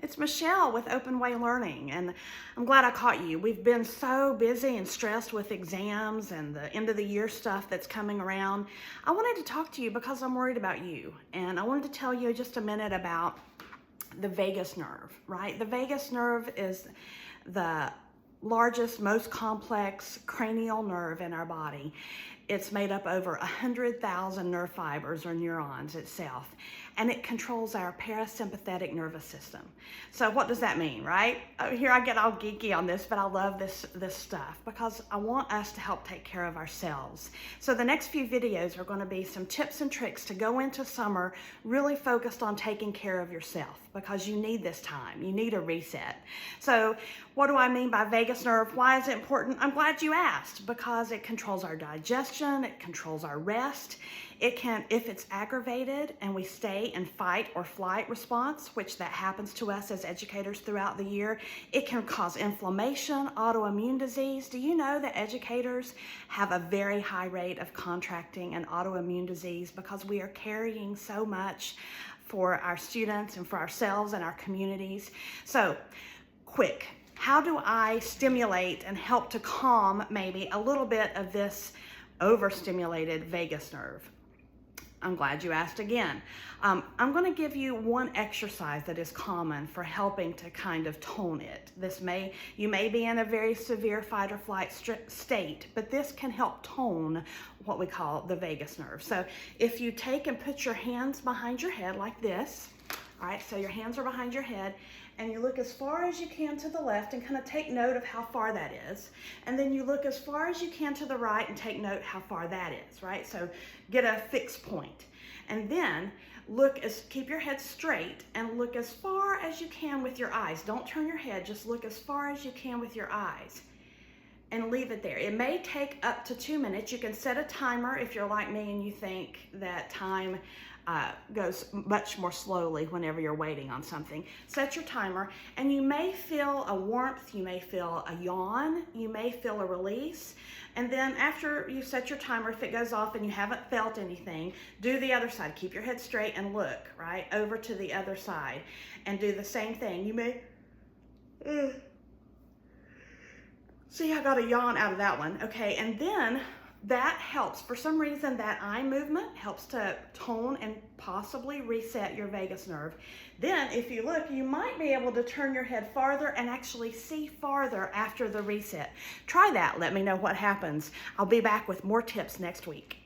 It's Michelle with Open Way Learning, and I'm glad I caught you. We've been so busy and stressed with exams and the end of the year stuff that's coming around. I wanted to talk to you because I'm worried about you, and I wanted to tell you just a minute about the vagus nerve, right? The vagus nerve is the largest, most complex cranial nerve in our body. It's made up over 100,000 nerve fibers or neurons itself, and it controls our parasympathetic nervous system. So what does that mean, right? Here I get all geeky on this, but I love this stuff because I want us to help take care of ourselves. So the next few videos are going to be some tips and tricks to go into summer really focused on taking care of yourself, because you need this time. You need a reset. So what do I mean by vagus nerve? Why is it important? I'm glad you asked, because it controls our digestion, it controls our rest. It can, if it's aggravated and we stay in fight or flight response, which that happens to us as educators throughout the year, it can cause inflammation, autoimmune disease. Do you know that educators have a very high rate of contracting an autoimmune disease because we are carrying so much for our students and for ourselves and our communities? So, quick, how do I stimulate and help to calm maybe a little bit of this overstimulated vagus nerve? I'm glad you asked again. I'm going to give you one exercise that is common for helping to kind of tone it. You may be in a very severe fight or flight state, but this can help tone what we call the vagus nerve. So if you take and put your hands behind your head like this, all right, so your hands are behind your head, and you look as far as you can to the left and kind of take note of how far that is. And then you look as far as you can to the right and take note how far that is, right? So get a fixed point. And then keep your head straight and look as far as you can with your eyes. Don't turn your head, just look as far as you can with your eyes. And leave it there. It may take up to 2 minutes. You can set a timer if you're like me and you think that time goes much more slowly whenever you're waiting on something. Set your timer, and you may feel a warmth, you may feel a yawn, you may feel a release. And then after you set your timer, if it goes off and you haven't felt anything, do the other side. Keep your head straight and look, right, over to the other side and do the same thing. You may... See, I got a yawn out of that one. Okay, and then that helps. For some reason, that eye movement helps to tone and possibly reset your vagus nerve. Then, if you look, you might be able to turn your head farther and actually see farther after the reset. Try that. Let me know what happens. I'll be back with more tips next week.